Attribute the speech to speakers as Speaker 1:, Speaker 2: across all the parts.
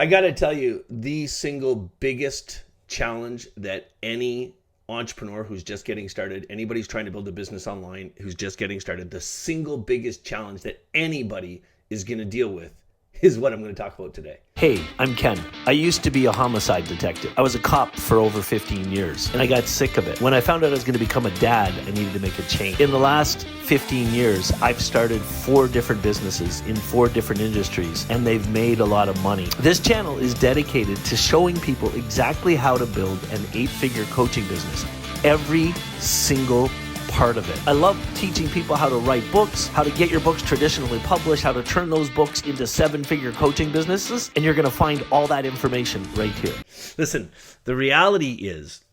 Speaker 1: I got to tell you, the single biggest challenge that any entrepreneur who's just getting started, anybody's trying to build a business online who's just getting started, the single biggest challenge that anybody is going to deal with is what I'm going to talk about today.
Speaker 2: Hey, I'm Ken. I used to be a homicide detective. I was a cop for over 15 years, and I got sick of it. When I found out I was going to become a dad, I needed to make a change. In the last 15 years, I've started 4 different businesses in 4 different industries, and they've made a lot of money. This channel is dedicated to showing people exactly how to build an 8-figure coaching business. Every single part of it. I love teaching people how to write books, how to get your books traditionally published, how to turn those books into 7-figure coaching businesses, and you're going to find all that information right here.
Speaker 1: Listen, the reality is,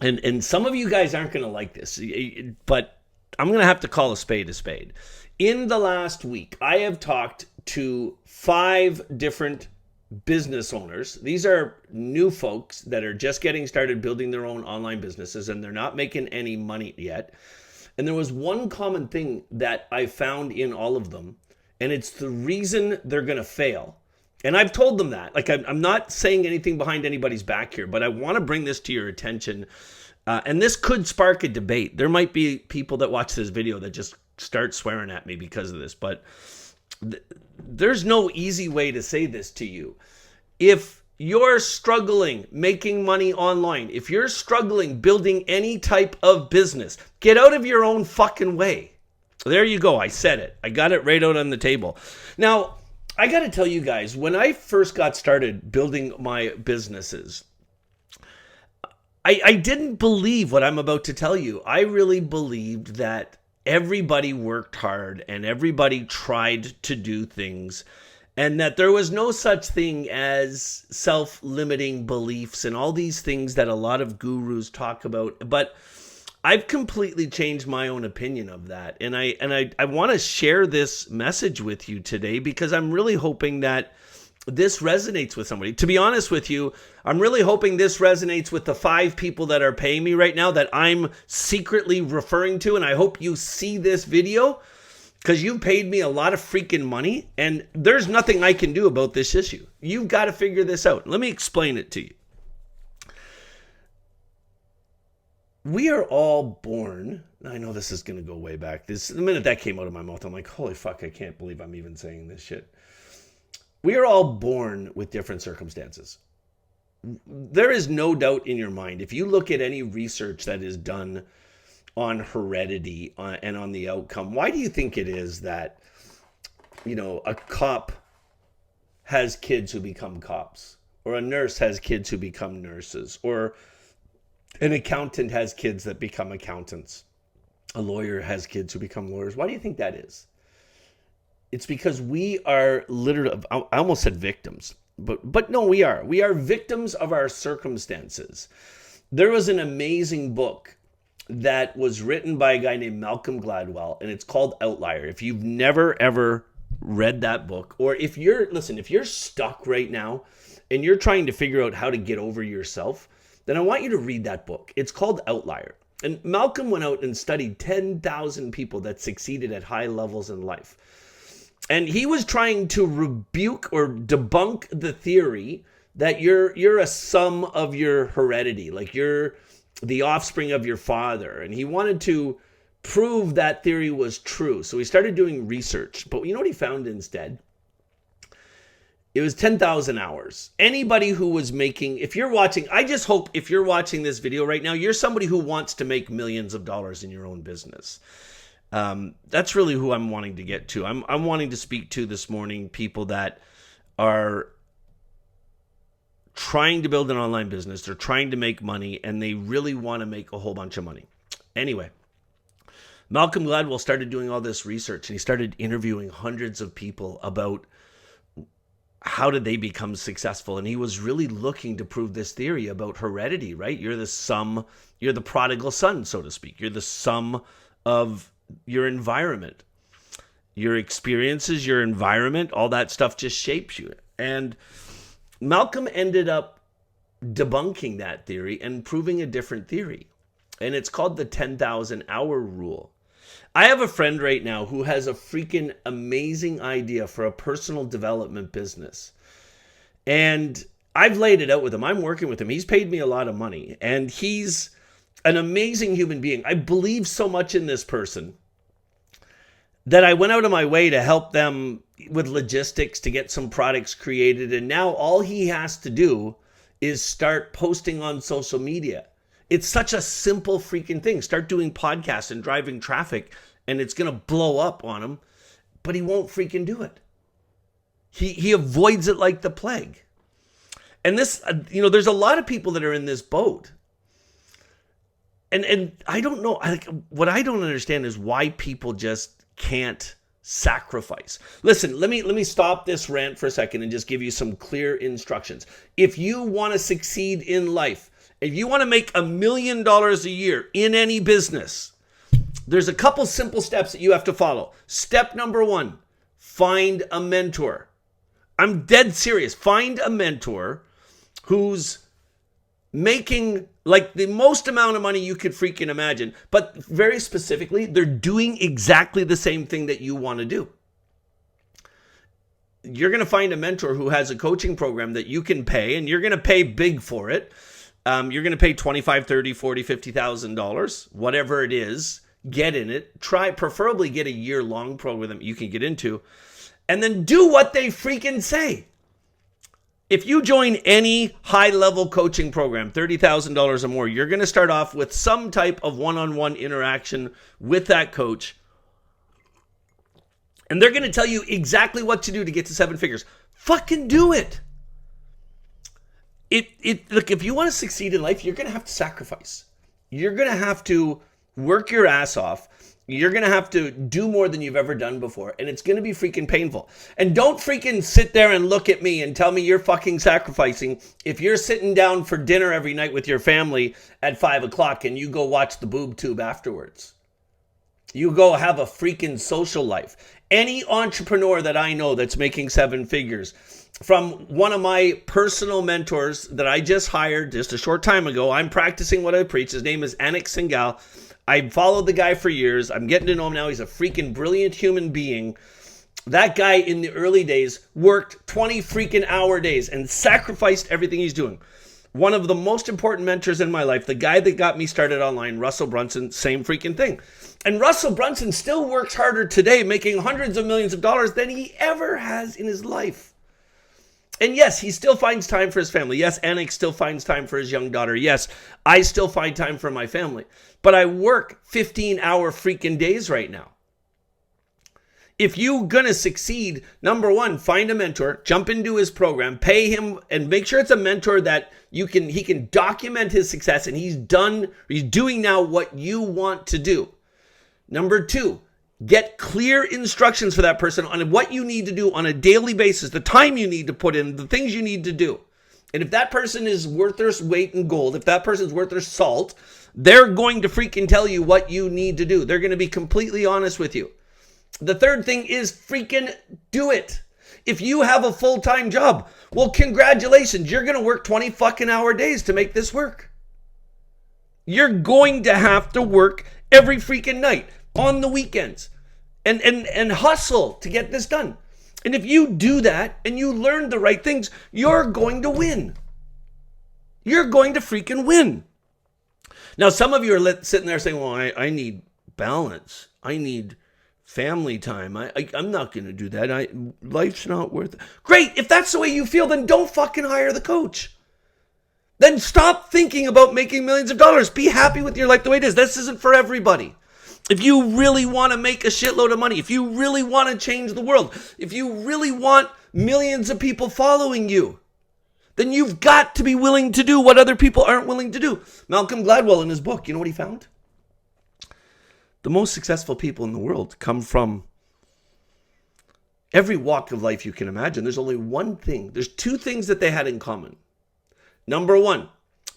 Speaker 1: and some of you guys aren't going to like this, but I'm going to have to call a spade a spade. In the last week, I have talked to 5 different business owners. These are new folks that are just getting started building their own online businesses, and they're not making any money yet. And there was one common thing that I found in all of them, and it's the reason they're going to fail. And I've told them that. Like, I'm not saying anything behind anybody's back here, but I want to bring this to your attention. And this could spark a debate. There might be people that watch this video that just start swearing at me because of this, but there's no easy way to say this to you. If you're struggling making money online, if you're struggling building any type of business, get out of your own fucking way. There you go. I said it. I got it right out on the table. Now, I got to tell you guys, when I first got started building my businesses, I didn't believe what I'm about to tell you. I really believed that everybody worked hard and everybody tried to do things, and that there was no such thing as self-limiting beliefs and all these things that a lot of gurus talk about. But I've completely changed my own opinion of that. And I want to share this message with you today because I'm really hoping that this resonates with somebody. To be honest with you, I'm really hoping this resonates with the 5 people that are paying me right now that I'm secretly referring to. And I hope you see this video because you paid me a lot of freaking money and there's nothing I can do about this issue. You've got to figure this out. Let me explain it to you. We are all born. I know this is going to go way back. The minute that came out of my mouth, I'm like, holy fuck, I can't believe I'm even saying this shit. We are all born with different circumstances. There is no doubt in your mind, if you look at any research that is done on heredity and on the outcome, why do you think it is that, a cop has kids who become cops, or a nurse has kids who become nurses, or an accountant has kids that become accountants, a lawyer has kids who become lawyers? Why do you think that is? It's because we are literally, I almost said victims, but no, we are. We are victims of our circumstances. There was an amazing book that was written by a guy named Malcolm Gladwell, and it's called Outlier. If you've never, ever read that book, or if you're stuck right now and you're trying to figure out how to get over yourself, then I want you to read that book. It's called Outlier. And Malcolm went out and studied 10,000 people that succeeded at high levels in life. And he was trying to rebuke or debunk the theory that you're a sum of your heredity, like you're the offspring of your father. And he wanted to prove that theory was true. So he started doing research. But you know what he found instead? It was 10,000 hours. Anybody who was making, if you're watching, I just hope if you're watching this video right now, you're somebody who wants to make millions of dollars in your own business. That's really who I'm wanting to get to. I'm wanting to speak to this morning people that are trying to build an online business. They're trying to make money and they really want to make a whole bunch of money. Anyway, Malcolm Gladwell started doing all this research and he started interviewing hundreds of people about how did they become successful. And he was really looking to prove this theory about heredity, right? You're the prodigal son, so to speak. You're the sum of your environment, your experiences, your environment, all that stuff just shapes you. And Malcolm ended up debunking that theory and proving a different theory. And it's called the 10,000 hour rule. I have a friend right now who has a freaking amazing idea for a personal development business. And I've laid it out with him. I'm working with him. He's paid me a lot of money. And he's an amazing human being. I believe so much in this person that I went out of my way to help them with logistics to get some products created. And now all he has to do is start posting on social media. It's such a simple freaking thing. Start doing podcasts and driving traffic, and it's going to blow up on him, but he won't freaking do it. He avoids it like the plague. And this, there's a lot of people that are in this boat. And I don't know, what I don't understand is why people just can't sacrifice. Listen, let me stop this rant for a second and just give you some clear instructions. If you want to succeed in life, if you want to make $1 million a year in any business, there's a couple simple steps that you have to follow. Step number 1, find a mentor. I'm dead serious. Find a mentor who's making like the most amount of money you could freaking imagine, but very specifically, they're doing exactly the same thing that you want to do. You're going to find a mentor who has a coaching program that you can pay, and you're going to pay big for it. You're going to pay $25,000, $30,000, $40,000, $50,000, whatever it is. Get in it. Preferably get a year-long program that you can get into. And then do what they freaking say. If you join any high-level coaching program, $30,000 or more, you're going to start off with some type of one-on-one interaction with that coach. And they're going to tell you exactly what to do to get to 7 figures. Fucking do it. Look, if you want to succeed in life, you're going to have to sacrifice. You're going to have to work your ass off. You're going to have to do more than you've ever done before. And it's going to be freaking painful. And don't freaking sit there and look at me and tell me you're fucking sacrificing if you're sitting down for dinner every night with your family at 5 o'clock and you go watch the boob tube afterwards. You go have a freaking social life. Any entrepreneur that I know that's making 7 figures, from one of my personal mentors that I just hired just a short time ago, I'm practicing what I preach. His name is Anik Singhal. I followed the guy for years. I'm getting to know him now. He's a freaking brilliant human being. That guy in the early days worked 20 freaking hour days and sacrificed everything he's doing. One of the most important mentors in my life, the guy that got me started online, Russell Brunson, same freaking thing. And Russell Brunson still works harder today, making hundreds of millions of dollars than he ever has in his life. And yes, he still finds time for his family. Yes, Anik still finds time for his young daughter. Yes, I still find time for my family. But I work 15-hour freaking days right now. If you're going to succeed, number 1, find a mentor, jump into his program, pay him, and make sure it's a mentor that he can document his success, and he's doing now what you want to do. Number 2, get clear instructions for that person on what you need to do on a daily basis, the time you need to put in, the things you need to do. And if that person is worth their weight in gold, if that person's worth their salt, they're going to freaking tell you what you need to do. They're going to be completely honest with you. The third thing is freaking do it. If you have a full-time job, well, congratulations. You're going to work 20 fucking hour days to make this work. You're going to have to work every freaking night on the weekends and hustle to get this done. And if you do that and you learn the right things, you're going to win. You're going to freaking win. Now, some of you are sitting there saying, well, I need balance. I need family time. I'm not going to do that. Life's not worth it. Great. If that's the way you feel, then don't fucking hire the coach. Then stop thinking about making millions of dollars. Be happy with your life the way it is. This isn't for everybody. If you really want to make a shitload of money, if you really want to change the world, if you really want millions of people following you, then you've got to be willing to do what other people aren't willing to do. Malcolm Gladwell, in his book, you know what he found? The most successful people in the world come from every walk of life you can imagine. There's only one thing. There's 2 things that they had in common. Number 1,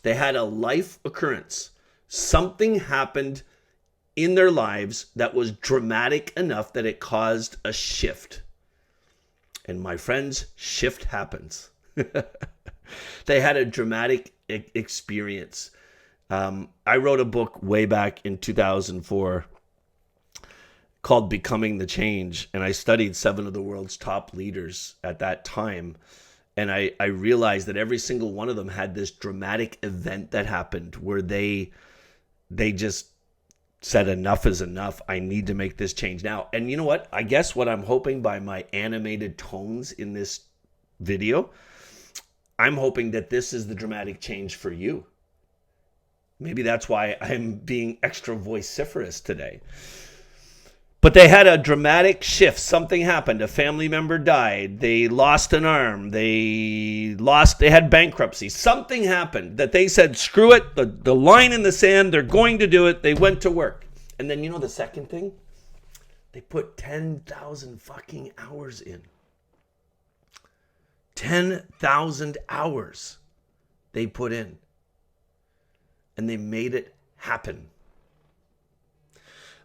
Speaker 1: they had a life occurrence. Something happened in their lives that was dramatic enough that it caused a shift. And my friends, shift happens. They had a dramatic experience. I wrote a book way back in 2004 called Becoming the Change, and I studied 7 of the world's top leaders at that time. And I realized that every single one of them had this dramatic event that happened where they just said, enough is enough. I need to make this change now. And you know what? I guess what I'm hoping by my animated tones in this video, I'm hoping that this is the dramatic change for you. Maybe that's why I'm being extra vociferous today. But they had a dramatic shift. Something happened. A family member died. They lost an arm. They had bankruptcy. Something happened that they said, screw it. The line in the sand, they're going to do it. They went to work. And then you know the second thing? They put 10,000 fucking hours in. 10,000 hours they put in. And they made it happen.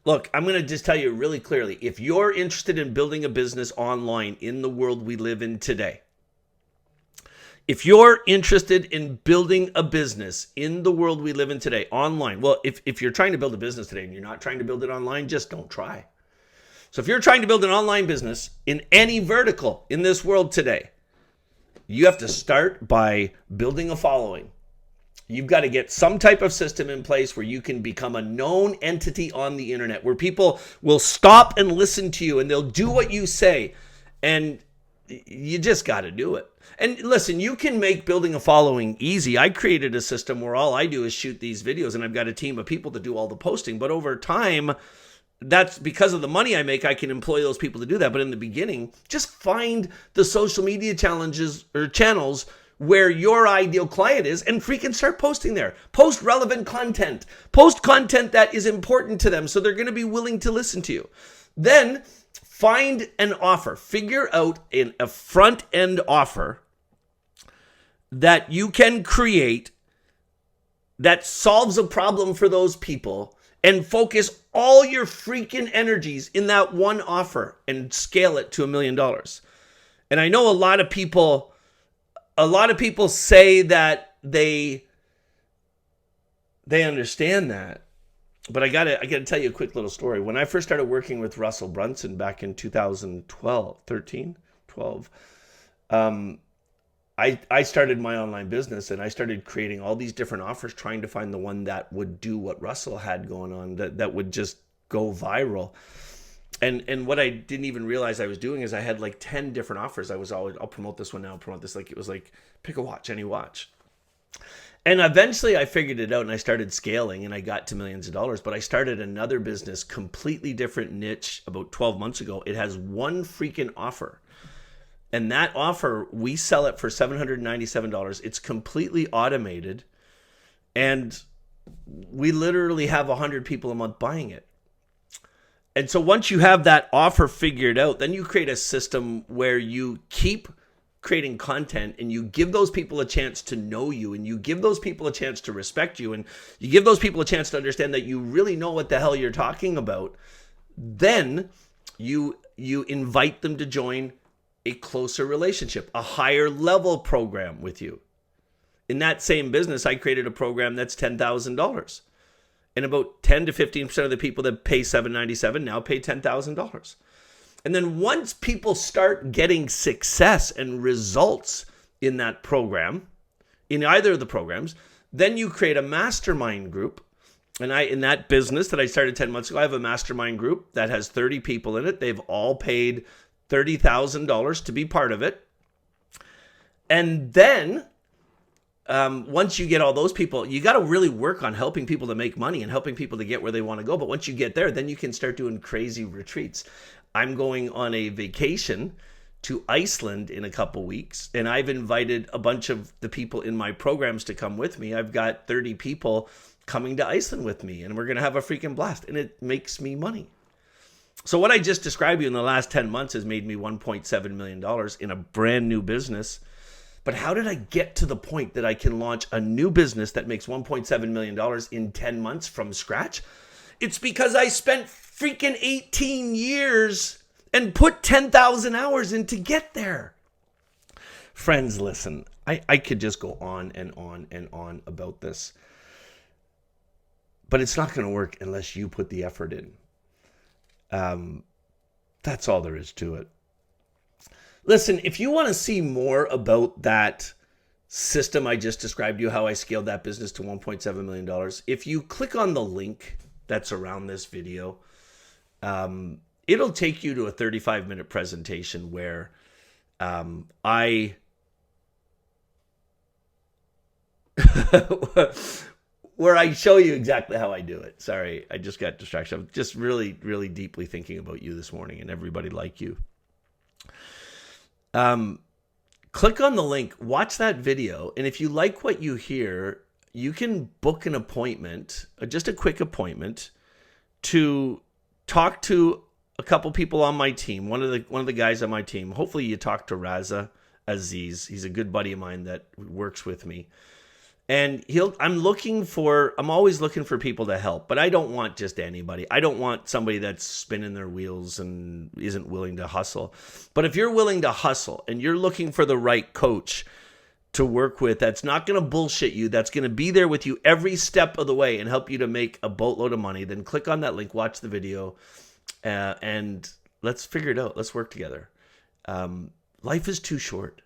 Speaker 1: Look, I'm going to just tell you really clearly, if you're interested in building a business online in the world we live in today, if you're interested in building a business in the world we live in today, online, well, if you're trying to build a business today and you're not trying to build it online, just don't try. So if you're trying to build an online business in any vertical in this world today, you have to start by building a following. You've got to get some type of system in place where you can become a known entity on the internet, where people will stop and listen to you and they'll do what you say. And you just got to do it. And listen, you can make building a following easy. I created a system where all I do is shoot these videos and I've got a team of people to do all the posting. But over time, that's because of the money I make, I can employ those people to do that. But in the beginning, just find the social media challenges or channels where your ideal client is and freaking start posting there. Post relevant content. Post content that is important to them so they're going to be willing to listen to you. Then find an offer. Figure out a front-end offer that you can create that solves a problem for those people and focus all your freaking energies in that one offer and scale it to $1 million. And I know a lot of people say that they understand that, but I gotta tell you a quick little story. When I first started working with Russell Brunson back in 2012, I started my online business and I started creating all these different offers, trying to find the one that would do what Russell had going on, that would just go viral. And what I didn't even realize I was doing is I had like 10 different offers. I was always, I'll promote this one now, I'll promote this. Like, it was like, pick a watch, any watch. And eventually I figured it out and I started scaling and I got to millions of dollars. But I started another business, completely different niche, about 12 months ago. It has one freaking offer. And that offer, we sell it for $797. It's completely automated. And we literally have 100 people a month buying it. And so once you have that offer figured out, then you create a system where you keep creating content and you give those people a chance to know you and you give those people a chance to respect you and you give those people a chance to understand that you really know what the hell you're talking about. Then you invite them to join a closer relationship, a higher level program with you. In that same business, I created a program that's $10,000. And about 10 to 15% of the people that pay $797 now pay $10,000. And then once people start getting success and results in that program, in either of the programs, then you create a mastermind group. And in that business that I started 10 months ago, I have a mastermind group that has 30 people in it. They've all paid $30,000 to be part of it. And then once you get all those people, you got to really work on helping people to make money and helping people to get where they want to go. But once you get there, then you can start doing crazy retreats. I'm going on a vacation to Iceland in a couple weeks, and I've invited a bunch of the people in my programs to come with me. I've got 30 people coming to Iceland with me, and we're going to have a freaking blast, and it makes me money. So what I just described to you in the last 10 months has made me $1.7 million in a brand new business. But how did I get to the point that I can launch a new business that makes $1.7 million in 10 months from scratch? It's because I spent freaking 18 years and put 10,000 hours in to get there. Friends, listen, I could just go on and on and on about this. But it's not going to work unless you put the effort in. That's all there is to it. Listen, if you want to see more about that system I just described to you, how I scaled that business to $1.7 million, if you click on the link that's around this video, it'll take you to a 35-minute presentation where I where I show you exactly how I do it. Sorry, I just got distracted. I'm just really, really deeply thinking about you this morning and everybody like you. Click on the link, watch that video, and if you like what you hear, you can book an appointment, just a quick appointment, to talk to a couple people on my team. One of the guys on my team. Hopefully, you talk to Raza Aziz. He's a good buddy of mine that works with me. And I'm always looking for people to help, but I don't want just anybody. I don't want somebody that's spinning their wheels and isn't willing to hustle. But if you're willing to hustle and you're looking for the right coach to work with, that's not going to bullshit you, that's going to be there with you every step of the way and help you to make a boatload of money, then click on that link, watch the video, and let's figure it out. Let's work together. Life is too short.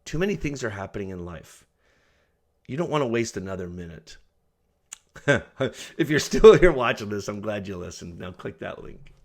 Speaker 1: Too many things are happening in life. You don't want to waste another minute. If you're still here watching this, I'm glad you listened. Now click that link.